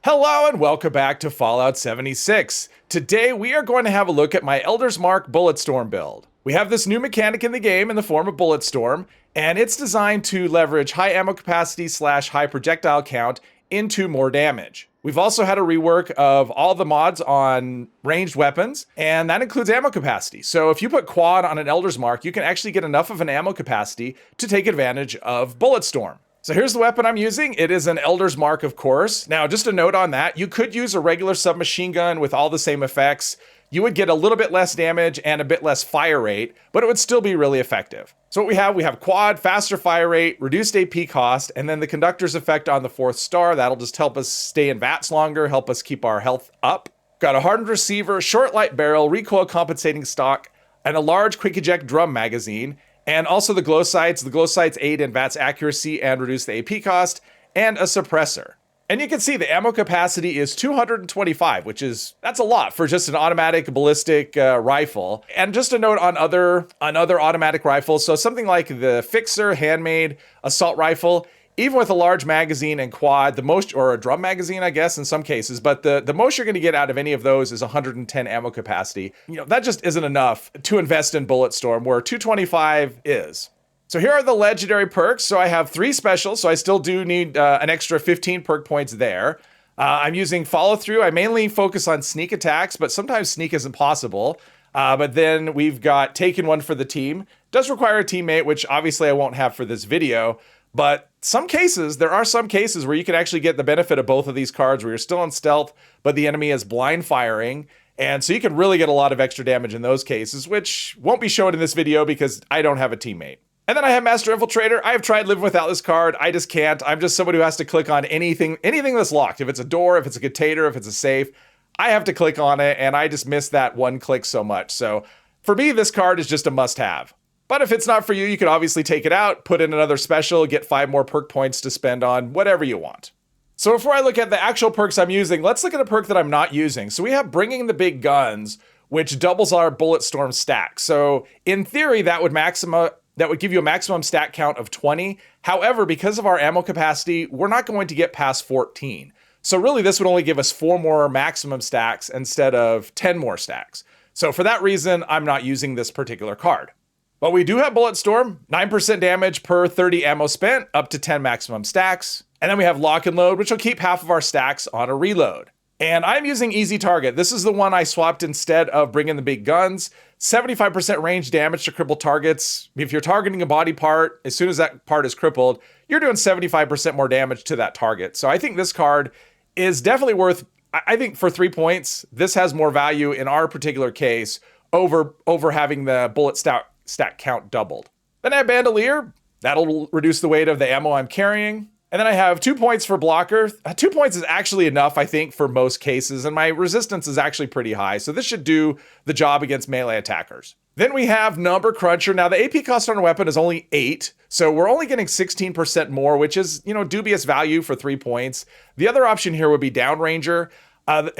Hello and welcome back to Fallout 76. Today we are going to have a look at my Elder's Mark Bulletstorm build. We have this new mechanic in the game in the form of Bulletstorm, and it's designed to leverage high ammo capacity / high projectile count into more damage. We've also had a rework of all the mods on ranged weapons, and that includes ammo capacity. So if you put quad on an Elder's Mark, you can actually get enough of an ammo capacity to take advantage of Bulletstorm. So here's the weapon I'm using. It is an Elder's Mark, of course. Now, just a note on that, you could use a regular submachine gun with all the same effects. You would get a little bit less damage and a bit less fire rate, but it would still be really effective. So what we have quad, faster fire rate, reduced AP cost, and then the conductor's effect on the 4th star. That'll just help us stay in VATS longer, help us keep our health up. Got a hardened receiver, short light barrel, recoil compensating stock, and a large quick eject drum magazine. And also the glow sights. The glow sights aid in VATS accuracy and reduce the AP cost, and a suppressor. And you can see the ammo capacity is 225, that's a lot for just an automatic ballistic rifle. And just a note on other automatic rifles. So something like the Fixer handmade assault rifle, even with a large magazine and quad, or a drum magazine, I guess, in some cases, but the most you're going to get out of any of those is 110 ammo capacity. That just isn't enough to invest in Bulletstorm, where 225 is. So here are the legendary perks. So I have 3 specials, so I still do need an extra 15 perk points there. I'm using follow through. I mainly focus on sneak attacks, but sometimes sneak isn't possible. But then we've got taken one for the team. Does require a teammate, which obviously I won't have for this video. But there are some cases where you can actually get the benefit of both of these cards where you're still in stealth, but the enemy is blind firing. And so you can really get a lot of extra damage in those cases, which won't be shown in this video because I don't have a teammate. And then I have Master Infiltrator. I have tried living without this card. I just can't. I'm just somebody who has to click on anything that's locked. If it's a door, if it's a container, if it's a safe, I have to click on it, and I just miss that one click so much. So for me, this card is just a must-have. But if it's not for you, you can obviously take it out, put in another special, get 5 more perk points to spend on whatever you want. So before I look at the actual perks I'm using, let's look at a perk that I'm not using. So we have Bringing the Big Guns, which doubles our Bulletstorm stack. So in theory, that would give you a maximum stat count of 20. However, because of our ammo capacity, we're not going to get past 14. So really, this would only give us 4 more maximum stacks instead of 10 more stacks. So for that reason, I'm not using this particular card. But we do have Bulletstorm, 9% damage per 30 ammo spent, up to 10 maximum stacks. And then we have Lock and Load, which will keep half of our stacks on a reload. And I'm using Easy Target. This is the one I swapped instead of Bringing the Big Guns. 75% range damage to crippled targets. If you're targeting a body part, as soon as that part is crippled, you're doing 75% more damage to that target. So I think this card is definitely worth, I think for 3 points, this has more value in our particular case over having the bullet stack count doubled. Then I have Bandolier. That'll reduce the weight of the ammo I'm carrying. And then I have 2 points for blocker. 2 points is actually enough, I think, for most cases, and my resistance is actually pretty high, so this should do the job against melee attackers. Then we have Number Cruncher. Now, the AP cost on our weapon is only 8, so we're only getting 16% more, which is, dubious value for 3 points. The other option here would be Downranger,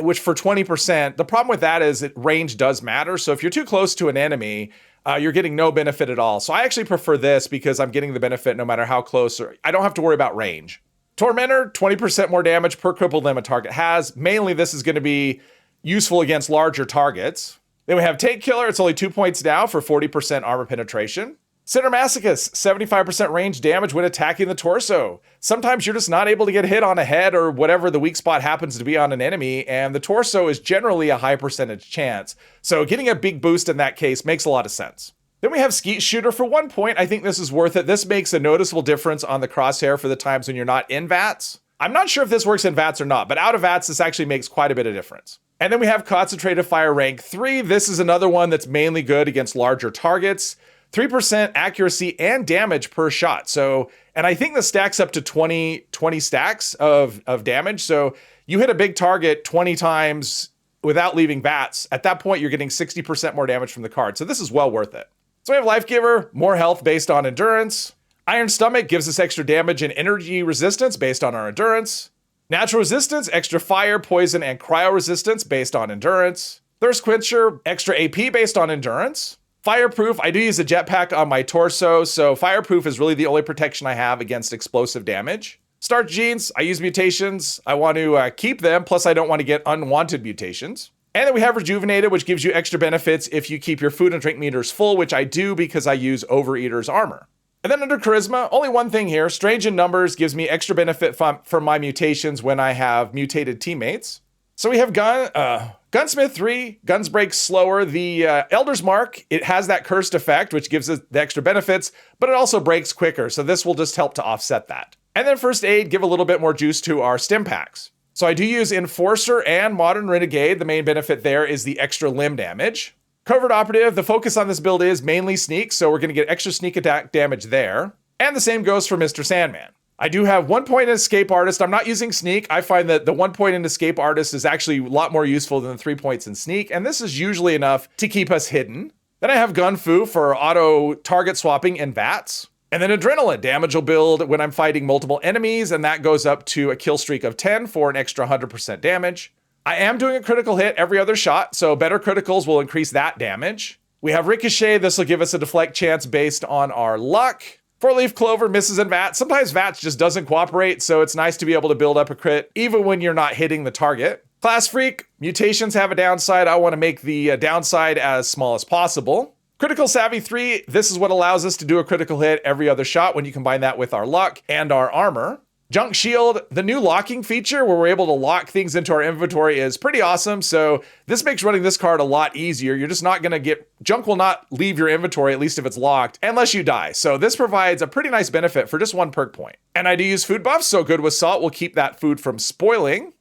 which for 20%. The problem with that is that range does matter, so if you're too close to an enemy, you're getting no benefit at all. So I actually prefer this because I'm getting the benefit no matter how close, or I don't have to worry about range. Tormentor, 20% more damage per crippled limb a target has. Mainly this is going to be useful against larger targets. Then we have Tank Killer. It's only 2 points now for 40% armor penetration. Cinermasochist, 75% range damage when attacking the torso. Sometimes you're just not able to get hit on a head or whatever the weak spot happens to be on an enemy, and the torso is generally a high percentage chance. So getting a big boost in that case makes a lot of sense. Then we have Skeet Shooter for 1 point. I think this is worth it. This makes a noticeable difference on the crosshair for the times when you're not in VATS. I'm not sure if this works in VATS or not, but out of VATS, this actually makes quite a bit of difference. And then we have Concentrated Fire rank 3. This is another one that's mainly good against larger targets. 3% accuracy and damage per shot. So, and I think this stacks up to 20 stacks of damage. So you hit a big target 20 times without leaving VATS. At that point, you're getting 60% more damage from the card. So this is well worth it. So we have Life Giver, more health based on endurance. Iron Stomach gives us extra damage and energy resistance based on our endurance. Natural Resistance, extra fire, poison, and cryo resistance based on endurance. Thirst Quencher, extra AP based on endurance. Fireproof, I do use a jetpack on my torso, so fireproof is really the only protection I have against explosive damage. Starch genes, I use mutations. I want to keep them, plus I don't want to get unwanted mutations. And then we have Rejuvenated, which gives you extra benefits if you keep your food and drink meters full, which I do because I use Overeater's armor. And then under Charisma, only one thing here. Strange in Numbers gives me extra benefit from my mutations when I have mutated teammates. So we have Gunsmith 3, guns break slower. The Elder's Mark, it has that cursed effect, which gives it the extra benefits, but it also breaks quicker. So this will just help to offset that. And then First Aid, give a little bit more juice to our stim packs. So I do use Enforcer and Modern Renegade. The main benefit there is the extra limb damage. Covert Operative, the focus on this build is mainly sneak, so we're going to get extra sneak attack damage there. And the same goes for Mr. Sandman. I do have 1 point in Escape Artist. I'm not using Sneak. I find that the 1 point in Escape Artist is actually a lot more useful than the 3 points in Sneak, and this is usually enough to keep us hidden. Then I have Gun Fu for auto target swapping and VATS. And then Adrenaline, damage will build when I'm fighting multiple enemies, and that goes up to a kill streak of 10 for an extra 100% damage. I am doing a critical hit every other shot, so better criticals will increase that damage. We have Ricochet. This will give us a deflect chance based on our luck. Four-leaf clover, misses and VATS. Sometimes VATS just doesn't cooperate, so it's nice to be able to build up a crit even when you're not hitting the target. Class Freak, mutations have a downside. I want to make the downside as small as possible. Critical Savvy 3, this is what allows us to do a critical hit every other shot when you combine that with our luck and our armor. Junk Shield, the new locking feature where we're able to lock things into our inventory is pretty awesome. So this makes running this card a lot easier. You're just not going to junk will not leave your inventory, at least if it's locked, unless you die. So this provides a pretty nice benefit for just 1 perk point. And I do use food buffs, so Good with Salt will keep that food from spoiling.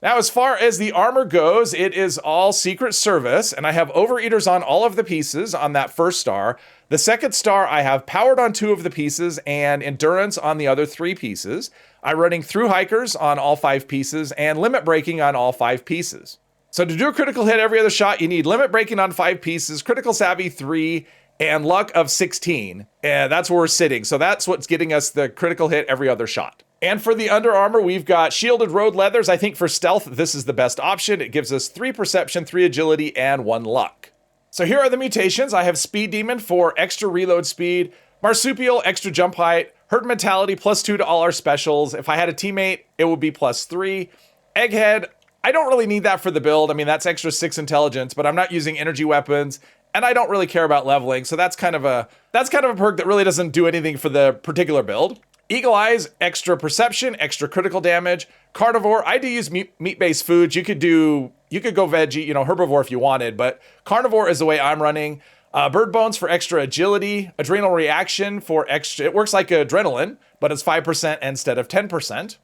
Now, as far as the armor goes, it is all Secret Service, and I have Overeaters on all of the pieces on that first star. The second star, I have Powered on 2 of the pieces and Endurance on the other 3 pieces. I'm running Through Hikers on all 5 pieces and Limit Breaking on all 5 pieces. So to do a critical hit every other shot, you need Limit Breaking on 5 pieces, Critical Savvy 3, and Luck of 16. And that's where we're sitting. So that's what's getting us the critical hit every other shot. And for the Under Armor, we've got Shielded Road Leathers. I think for stealth, this is the best option. It gives us 3 Perception, 3 Agility, and 1 Luck. So here are the mutations. I have Speed Demon for extra reload speed, Marsupial, extra jump height, Herd Mentality, +2 to all our specials. If I had a teammate, it would be +3. Egghead, I don't really need that for the build. I mean, that's extra 6 intelligence, but I'm not using energy weapons, and I don't really care about leveling, so that's kind of a perk that really doesn't do anything for the particular build. Eagle Eyes, extra perception, extra critical damage. Carnivore, I do use meat-based foods. You could go veggie, herbivore if you wanted, but carnivore is the way I'm running. Bird Bones for extra agility. Adrenal Reaction for extra, it works like adrenaline, but it's 5% instead of 10%.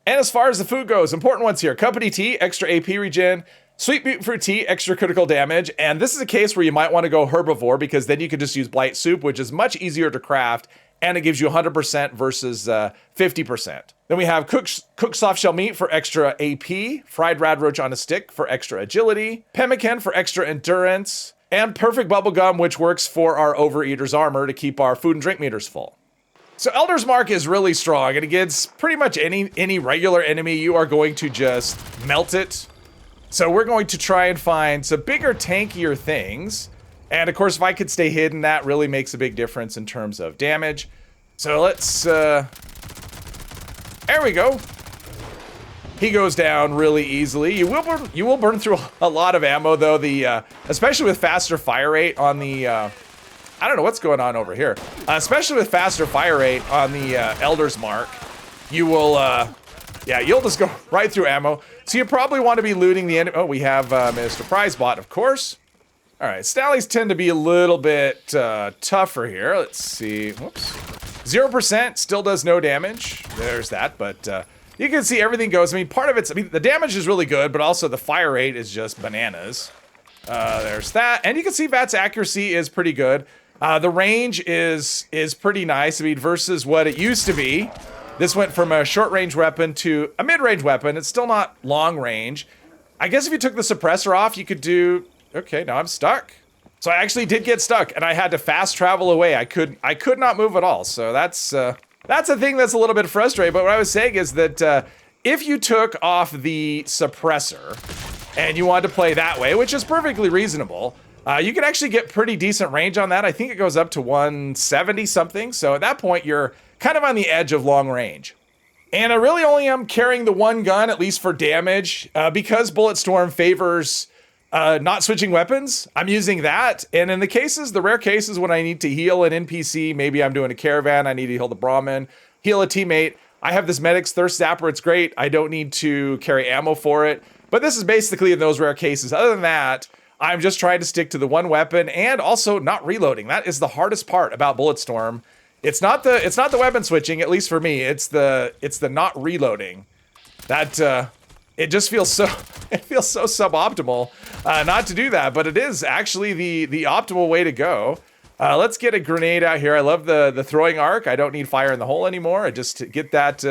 And as far as the food goes, important ones here. Company Tea, extra AP regen. Sweet Mutant Fruit Tea, extra critical damage. And this is a case where you might want to go herbivore because then you could just use Blight Soup, which is much easier to craft, and it gives you 100% versus 50%. Then we have cooked soft shell meat for extra AP, fried radroach on a stick for extra agility, pemmican for extra endurance, and perfect bubblegum, which works for our Overeater's armor to keep our food and drink meters full. So Elder's Mark is really strong, and against pretty much any regular enemy, you are going to just melt it. So we're going to try and find some bigger, tankier things. And of course, if I could stay hidden, that really makes a big difference in terms of damage. So let's, there we go. He goes down really easily. You will burn through a lot of ammo though, especially with faster fire rate on the, I don't know what's going on over here. Especially with faster fire rate on the Elder's Mark, you will, yeah, you'll just go right through ammo. So you probably want to be looting the enemy. Oh, we have Mr. Prizebot, of course. All right, Stallies tend to be a little bit tougher here. Let's see. Whoops. 0% still does no damage. There's that, but you can see everything goes. I mean, part of it's, the damage is really good, but also the fire rate is just bananas. There's that. And you can see VAT's accuracy is pretty good. The range is pretty nice. I mean, versus what it used to be. This went from a short-range weapon to a mid-range weapon. It's still not long range. I guess if you took the suppressor off, you could do... Okay, now I'm stuck. So I actually did get stuck, and I had to fast travel away. I could not move at all. So that's a thing that's a little bit frustrating. But what I was saying is that if you took off the suppressor and you wanted to play that way, which is perfectly reasonable, you can actually get pretty decent range on that. I think it goes up to 170 something. So at that point, you're kind of on the edge of long range. And I really only am carrying the one gun, at least for damage, because Bulletstorm favors not switching weapons. I'm using that. And in the rare cases when I need to heal an NPC, maybe I'm doing a caravan, I need to heal the Brahmin, heal a teammate, I have this Medic's Thirst Zapper, it's great. I don't need to carry ammo for it. But this is basically in those rare cases. Other than that, I'm just trying to stick to the one weapon and also not reloading. That is the hardest part about Bulletstorm. It's not the weapon switching, at least for me. It's the not reloading. That it just feels so suboptimal not to do that, but it is actually the optimal way to go. Let's get a grenade out here. I love the throwing arc. I don't need fire in the hole anymore. I just get that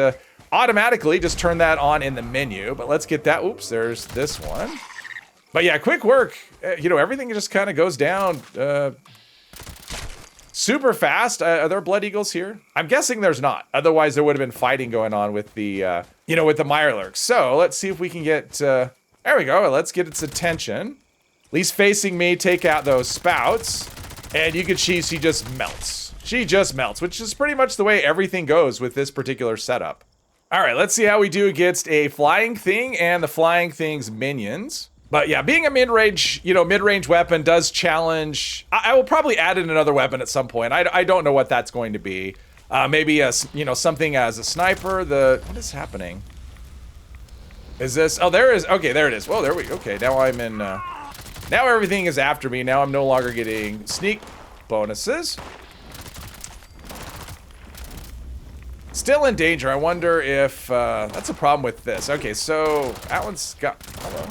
automatically, just turn that on in the menu. But let's get that. Oops, there's this one. But yeah, quick work. You know, everything just kind of goes down super fast. Are there Blood Eagles here? I'm guessing there's not. Otherwise, there would have been fighting going on with the, with the Mirelurks. So let's see if we can get, there we go. Let's get its attention. At least facing me, take out those spouts. And you can see she just melts. She just melts, which is pretty much the way everything goes with this particular setup. All right, let's see how we do against a Flying Thing and the Flying Thing's minions. But yeah, being a mid-range weapon does challenge. I will probably add in another weapon at some point. I don't know what that's going to be. Maybe something as a sniper. What is happening? Is this? Oh, there is. Okay, there it is. Well, there we. Okay, now I'm in. Now everything is after me. Now I'm no longer getting sneak bonuses. Still in danger. I wonder if that's a problem with this. Okay, so that one's got. Hello.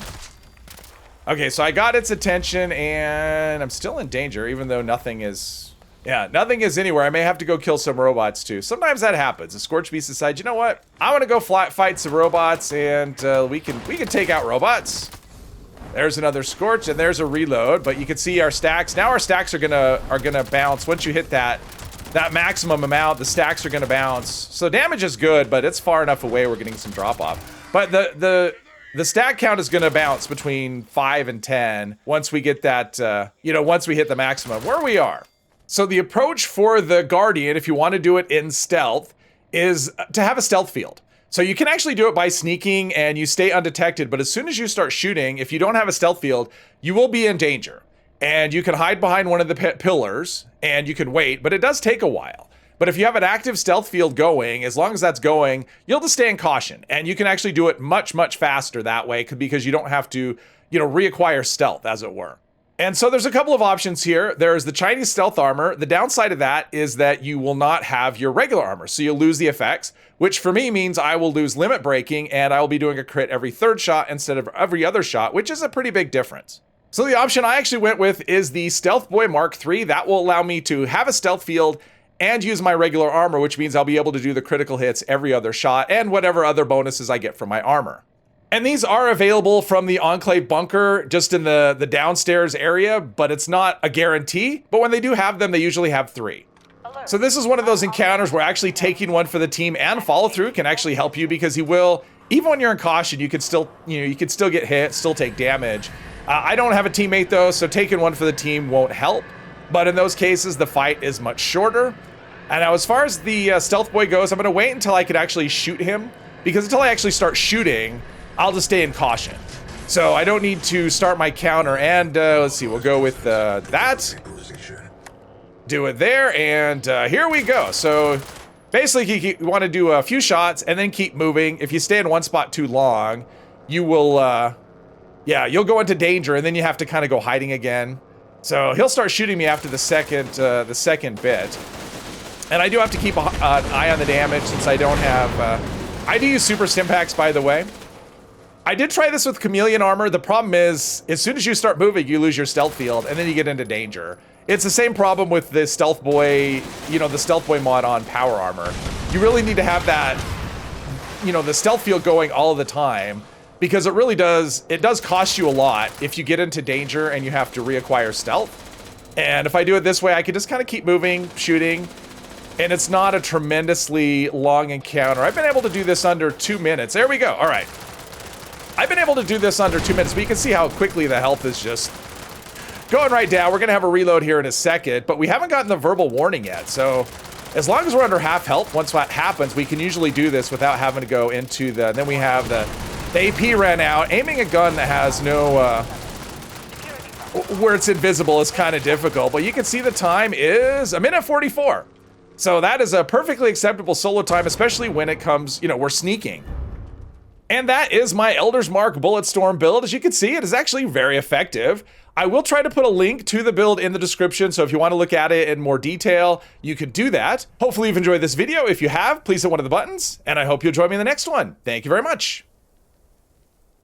Okay, so I got its attention, and I'm still in danger, even though nothing is anywhere. I may have to go kill some robots, too. Sometimes that happens. The Scorch Beast decides, you know what? I want to go fight some robots, and we can take out robots. There's another Scorch, and there's a reload, but you can see our stacks. Now our stacks are gonna bounce. Once you hit that maximum amount, the stacks are gonna bounce. So damage is good, but it's far enough away we're getting some drop-off. But the stack count is going to bounce between 5 and 10 once we get that, once we hit the maximum, where we are. So the approach for the Guardian, if you want to do it in stealth, is to have a stealth field. So you can actually do it by sneaking and you stay undetected, but as soon as you start shooting, if you don't have a stealth field, you will be in danger. And you can hide behind one of the pillars and you can wait, but it does take a while. But if you have an active stealth field going, as long as that's going, you'll just stay in caution. And you can actually do it much, much faster that way because you don't have to, reacquire stealth, as it were. And so there's a couple of options here. There's the Chinese stealth armor. The downside of that is that you will not have your regular armor. So you'll lose the effects, which for me means I will lose limit breaking and I will be doing a crit every third shot instead of every other shot, which is a pretty big difference. So the option I actually went with is the Stealth Boy Mark III. That will allow me to have a stealth field and use my regular armor, which means I'll be able to do the critical hits every other shot and whatever other bonuses I get from my armor. And these are available from the Enclave bunker, just in the downstairs area, but it's not a guarantee. But when they do have them, they usually have 3. So this is one of those encounters where actually taking one for the team and follow through can actually help you, because he will, even when you're in caution, you can still, you can still get hit, still take damage. I don't have a teammate though, so taking one for the team won't help. But in those cases, the fight is much shorter. And now as far as the Stealth Boy goes, I'm going to wait until I can actually shoot him, because until I actually start shooting, I'll just stay in caution. So I don't need to start my counter. And let's see, we'll go with that. Do it there, and here we go. So basically, you want to do a few shots and then keep moving. If you stay in one spot too long, you will, you'll go into danger, and then you have to kind of go hiding again. So he'll start shooting me after the second bit. And I do have to keep an eye on the damage since I don't have, I do use super Stimpaks, by the way. I did try this with Chameleon armor. The problem is, as soon as you start moving, you lose your stealth field, and then you get into danger. It's the same problem with the Stealth Boy, the Stealth Boy mod on power armor. You really need to have that, the stealth field going all of the time, because it does cost you a lot if you get into danger and you have to reacquire stealth. And if I do it this way, I can just kind of keep moving, shooting, and it's not a tremendously long encounter. I've been able to do this under 2 minutes. There we go. All right. I've been able to do this under 2 minutes, but you can see how quickly the health is just going right down. We're going to have a reload here in a second, but we haven't gotten the verbal warning yet. So As long as we're under half health, once that happens, we can usually do this without having to go into the... Then we have the AP ran out. Aiming a gun that has no... where it's invisible is kind of difficult, but you can see the time is 1:44. So that is a perfectly acceptable solo time, especially when it comes, you know, we're sneaking. And that is my Elder's Mark Bulletstorm build. As you can see, it is actually very effective. I will try to put a link to the build in the description, so if you want to look at it in more detail, you could do that. Hopefully you've enjoyed this video. If you have, please hit one of the buttons, and I hope you'll join me in the next one. Thank you very much.